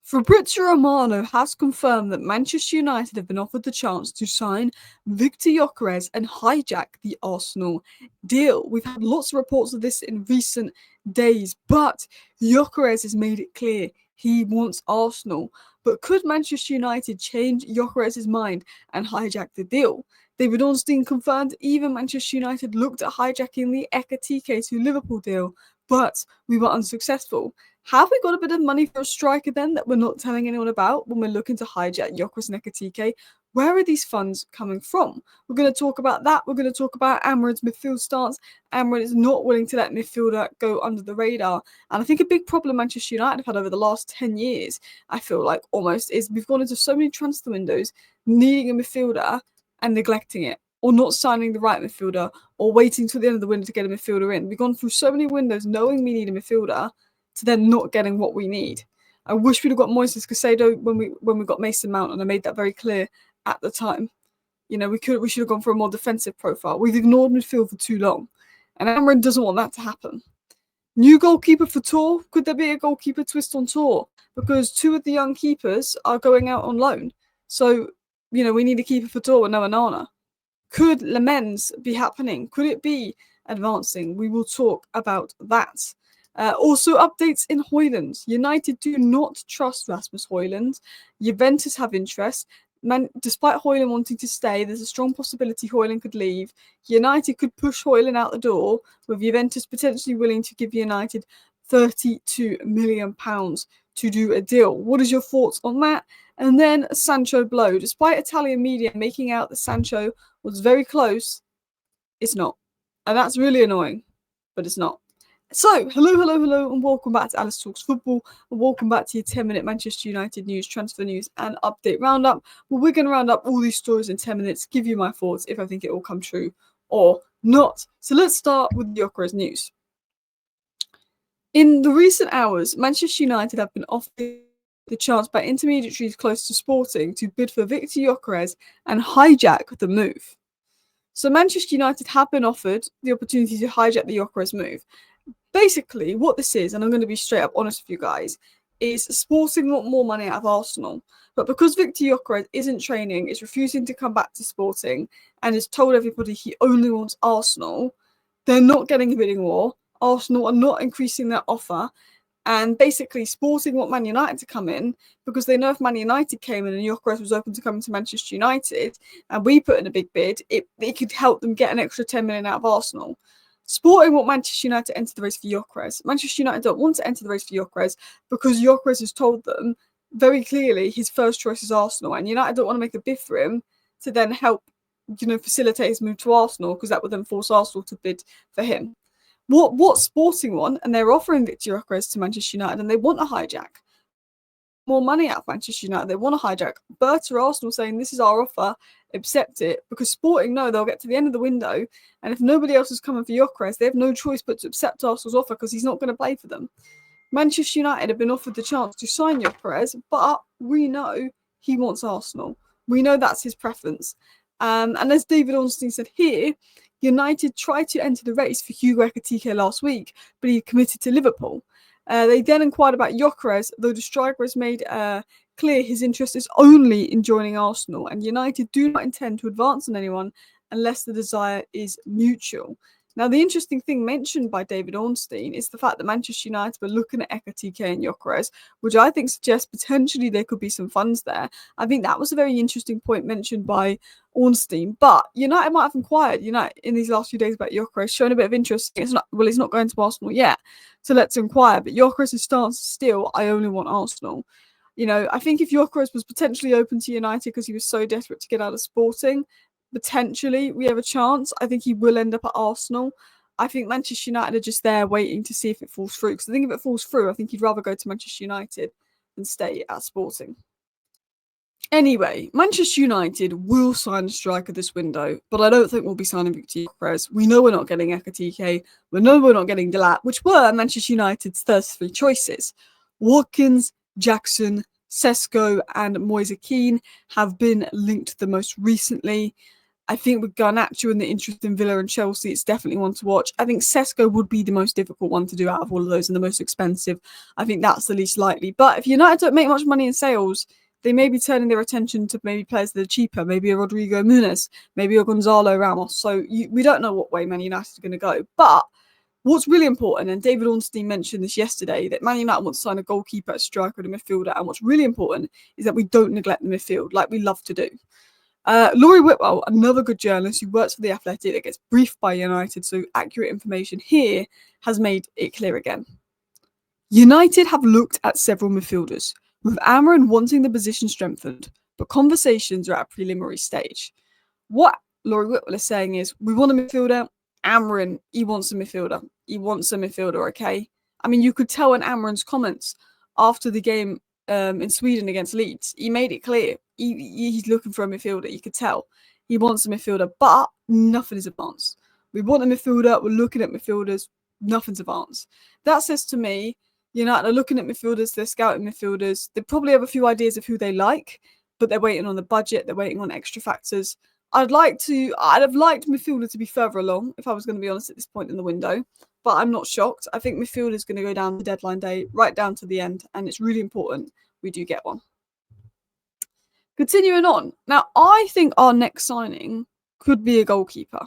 Fabrizio Romano has confirmed that Manchester United have been offered the chance to sign Victor Gyokeres and hijack the Arsenal deal. We've had lots of reports of this in recent days, but Gyokeres has made it clear he wants Arsenal. But could Manchester United change Gyokeres' mind and hijack the deal? David Ornstein confirmed even Manchester United looked at hijacking the Ekatike to Liverpool deal, but we were unsuccessful. Have we got a bit of money for a striker then that we're not telling anyone about when we're looking to hijack Gyokeres and Ekatike? Where are these funds coming from? We're going to talk about that. We're going to talk about Amorim's midfield stance. Amorim is not willing to let midfielder go under the radar. And I think a big problem Manchester United have had over the last 10 years, I feel like almost, is we've gone into so many transfer windows needing a midfielder and neglecting it, or not signing the right midfielder, or waiting till the end of the window to get a midfielder in. We've gone through so many windows knowing we need a midfielder to then not getting what we need. I wish we'd have got Moises Caicedo when we got Mason Mount, and I made that very clear at the time. You know, we should have gone for a more defensive profile. We've ignored midfield for too long, and Amorim doesn't want that to happen. New goalkeeper for Tour. Could there be a goalkeeper twist on Tour? Because two of the young keepers are going out on loan. So, you know, we need a keeper for Tour with no Onana. Could Lammens be happening? Could it be advancing? We will talk about that. Also, updates in Hojlund. United do not trust Rasmus Højlund. Juventus have interest. Despite Hojlund wanting to stay, there's a strong possibility Hojlund could leave. United could push Hojlund out the door, with Juventus potentially willing to give United £32 million to do a deal. What is your thoughts on that? And then Sancho blow. Despite Italian media making out that Sancho was very close, it's not. And that's really annoying, but it's not. So, hello, and welcome back to Alice Talks Football, and welcome back to your 10-minute Manchester United news, transfer news, and update roundup. Well, we're going to round up all these stories in 10 minutes, give you my thoughts if I think it will come true or not. So let's start with Gyokeres news. In the recent hours, Manchester United have been offered the chance by intermediaries close to Sporting to bid for Victor Gyokeres and hijack the move. So Manchester United have been offered the opportunity to hijack the Gyokeres move. Basically, what this is, and I'm going to be straight up honest with you guys, is Sporting want more money out of Arsenal. But because Victor Gyokeres isn't training, is refusing to come back to Sporting, and has told everybody he only wants Arsenal, they're not getting a bidding war. Arsenal are not increasing their offer. And basically, Sporting want Man United to come in because they know if Man United came in and Gyokeres was open to coming to Manchester United, and we put in a big bid, it could help them get an extra 10 million out of Arsenal. Sporting want Manchester United to enter the race for Gyokeres. Manchester United don't want to enter the race for Gyokeres because Gyokeres has told them very clearly his first choice is Arsenal, and United don't want to make a bid for him to then help, facilitate his move to Arsenal, because that would then force Arsenal to bid for him. What Sporting want, and they're offering Victor Gyokeres to Manchester United, and they want a hijack. More money out of Manchester United, they want a hijack. Berta Arsenal saying this is our offer, accept it, because Sporting know they'll get to the end of the window, and if nobody else is coming for Gyokeres, they have no choice but to accept Arsenal's offer because he's not going to play for them. Manchester United have been offered the chance to sign Gyokeres, but we know he wants Arsenal. We know that's his preference. And as David Ornstein said here, United tried to enter the race for Hugo Ekatike last week, but he committed to Liverpool. They then inquired about Gyokeres, though the striker has made clear his interest is only in joining Arsenal, and United do not intend to advance on anyone unless the desire is mutual. Now, the interesting thing mentioned by David Ornstein is the fact that Manchester United were looking at Ekatike and Gyokeres, which I think suggests potentially there could be some funds there. I think that was a very interesting point mentioned by Ornstein. But United might have inquired, in these last few days about Gyokeres, showing a bit of interest. He's not going to Arsenal yet, so let's inquire. But Gyokeres' stance is still, I only want Arsenal. I think if Gyokeres was potentially open to United because he was so desperate to get out of Sporting, potentially we have a chance. I think he will end up at Arsenal. I think Manchester United are just there waiting to see if it falls through. Because I think if it falls through, I think he'd rather go to Manchester United than stay at Sporting. Anyway, Manchester United will sign a striker this window, but I don't think we'll be signing Victor Gyokeres. We know we're not getting Ekatike. We know we're not getting Delat, which were Manchester United's 33 choices. Watkins, Jackson, Sesko and Moise Kean have been linked the most recently. I think with Garnacho and the interest in Villa and Chelsea, it's definitely one to watch. I think Sesko would be the most difficult one to do out of all of those and the most expensive. I think that's the least likely. But if United don't make much money in sales, they may be turning their attention to maybe players that are cheaper, maybe a Rodrigo Muniz, maybe a Gonzalo Ramos. So we don't know what way Man United are going to go. But what's really important, and David Ornstein mentioned this yesterday, that Man United wants to sign a goalkeeper, a striker, and a midfielder. And what's really important is that we don't neglect the midfield like we love to do. Laurie Whitwell, another good journalist who works for The Athletic that gets briefed by United, so accurate information here, has made it clear again. United have looked at several midfielders, with Amorim wanting the position strengthened, but conversations are at a preliminary stage. What Laurie Whitwell is saying is, we want a midfielder. Amorim, he wants a midfielder. He wants a midfielder, okay? I mean, you could tell in Amorim's comments after the game in Sweden against Leeds, he made it clear he's looking for a midfielder. You could tell he wants a midfielder, but nothing is advanced. We want a midfielder. We're looking at midfielders. Nothing's advanced. That says to me, United are looking at midfielders. They're scouting midfielders. They probably have a few ideas of who they like, but they're waiting on the budget. They're waiting on extra factors. I'd have liked midfielder to be further along, if I was going to be honest, at this point in the window. But I'm not shocked. I think midfield is going to go down the deadline day, right down to the end, and it's really important we do get one. Continuing on. Now, I think our next signing could be a goalkeeper.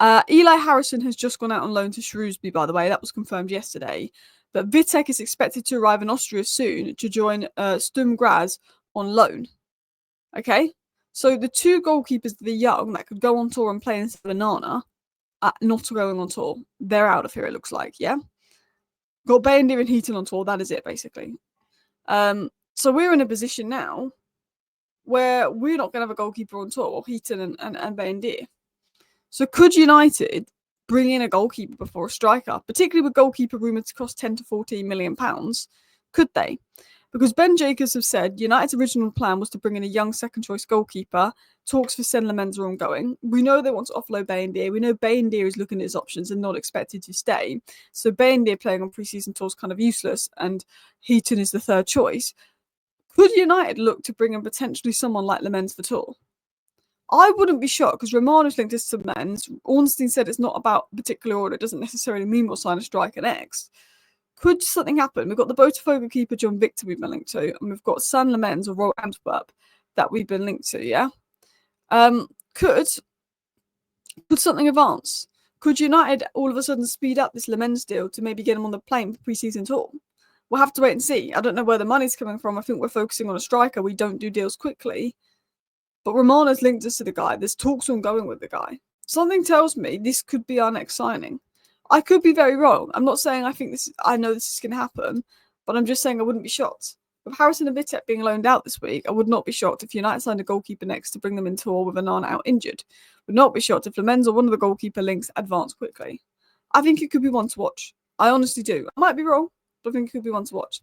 Eli Harrison has just gone out on loan to Shrewsbury, by the way. That was confirmed yesterday. But Vitek is expected to arrive in Austria soon to join Sturm Graz on loan. Okay? So the two goalkeepers that are young that could go on tour and play instead of Nana are not going on tour. They're out of here, it looks like, yeah? Got Bayendir and Heaton on tour. That is it, basically. So we're in a position now where we're not going to have a goalkeeper on tour, Heaton and Bayendir. So could United bring in a goalkeeper before a striker, particularly with goalkeeper rumoured to cost 10 to 14 million pounds? Could they? Because Ben Jacobs have said United's original plan was to bring in a young second-choice goalkeeper. Talks for Sen Lammens are ongoing. We know they want to offload Bayendir. We know Bayendir is looking at his options and not expected to stay. So Bayendir playing on pre-season tour is kind of useless, and Heaton is the third choice. Could United look to bring in potentially someone like Lammens for tour? I wouldn't be shocked because Romano's linked this to Lammens. Ornstein said it's not about a particular order. It doesn't necessarily mean we'll sign a striker next. Could something happen? We've got the Botafogo keeper John Victor we've been linked to, and we've got San Lammens or Royal Antwerp that we've been linked to, yeah? Could something advance? Could United all of a sudden speed up this Lammens deal to maybe get him on the plane for pre-season tour? We'll have to wait and see. I don't know where the money's coming from. I think we're focusing on a striker. We don't do deals quickly. But Romano's linked us to the guy. There's talks ongoing with the guy. Something tells me this could be our next signing. I could be very wrong. I'm not saying I know this is going to happen, but I'm just saying I wouldn't be shocked. With Harrison and Vitek being loaned out this week, I would not be shocked if United signed a goalkeeper next to bring them in tour with Anana out injured. Would not be shocked if Lammens or one of the goalkeeper links advance quickly. I think it could be one to watch. I honestly do. I might be wrong, but I think it could be one to watch.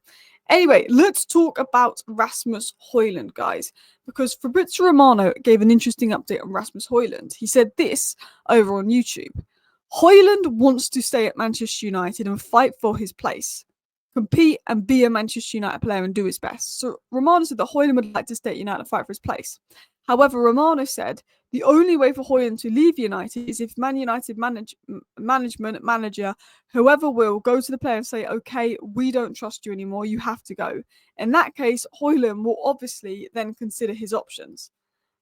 Anyway, let's talk about Rasmus Hojlund, guys, because Fabrizio Romano gave an interesting update on Rasmus Hojlund. He said this over on YouTube. Højlund wants to stay at Manchester United and fight for his place, compete and be a Manchester United player and do his best. So Romano said that Højlund would like to stay at United and fight for his place. However, Romano said the only way for Højlund to leave United is if Man United manager, whoever will, go to the player and say, okay, we don't trust you anymore, you have to go. In that case, Højlund will obviously then consider his options.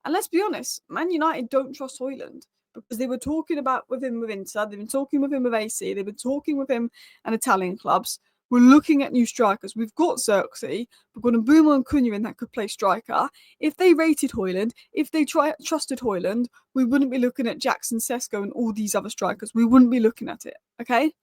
And let's be honest, Man United don't trust Højlund because they were talking with him with Inter, they've been talking with him with AC, they've been talking with him and Italian clubs. We're looking at new strikers. We've got Xerxes, we've got Mbeumo and Cunha in that could play striker. If they rated Højlund, if they trusted Højlund, we wouldn't be looking at Jackson, Sesko and all these other strikers. We wouldn't be looking at it, okay?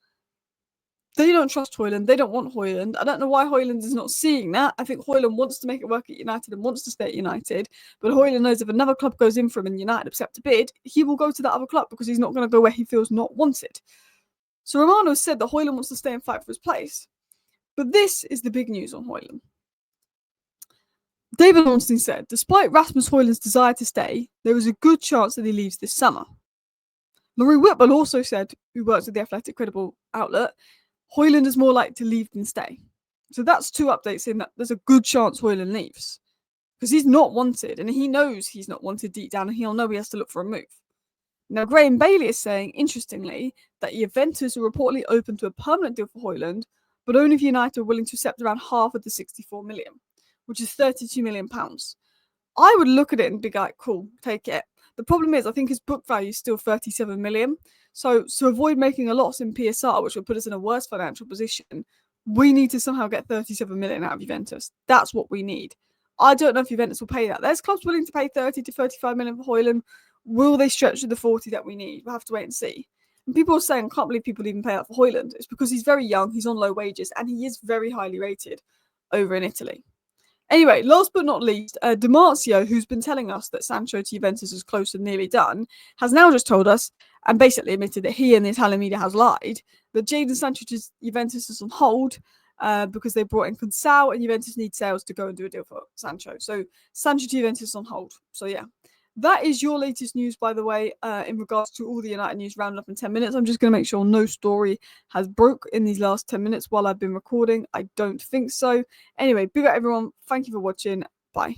They don't trust Højlund. They don't want Højlund. I don't know why Højlund is not seeing that. I think Højlund wants to make it work at United and wants to stay at United. But Højlund knows if another club goes in for him and United accept a bid, he will go to that other club because he's not going to go where he feels not wanted. So Romano said that Højlund wants to stay and fight for his place. But this is the big news on Højlund. David Ornstein said, despite Rasmus Højlund's desire to stay, there is a good chance that he leaves this summer. Laurie Whitwell also said, who works with the Athletic credible outlet, Højlund is more likely to leave than stay. So that's two updates saying that there's a good chance Højlund leaves. because he's not wanted, and he knows he's not wanted deep down, and he'll know he has to look for a move. Now, Graham Bailey is saying, interestingly, that Juventus are reportedly open to a permanent deal for Højlund, but only if United are willing to accept around half of the 64 million, which is 32 million pounds. I would look at it and be like, cool, take it. The problem is, I think his book value is still 37 million. So to avoid making a loss in PSR, which would put us in a worse financial position, we need to somehow get 37 million out of Juventus. That's what we need. I don't know if Juventus will pay that. There's clubs willing to pay 30 to 35 million for Hojlund. Will they stretch to the 40 that we need? We'll have to wait and see. And people are saying, I can't believe people even pay that for Hojlund. It's because he's very young, he's on low wages, and he is very highly rated over in Italy. Anyway, last but not least, Dimarzio, who's been telling us that Sancho to Juventus is close and nearly done, has now just told us, and basically admitted that he and the Italian media has lied, that Jadon Sancho to Juventus is on hold because they brought in Consal, and Juventus need sales to go and do a deal for Sancho. So Sancho to Juventus is on hold. So yeah, that is your latest news, by the way, in regards to all the United news roundup in 10 minutes. I'm just going to make sure no story has broke in these last 10 minutes while I've been recording. I don't think so. Anyway, big up everyone. Thank you for watching. Bye.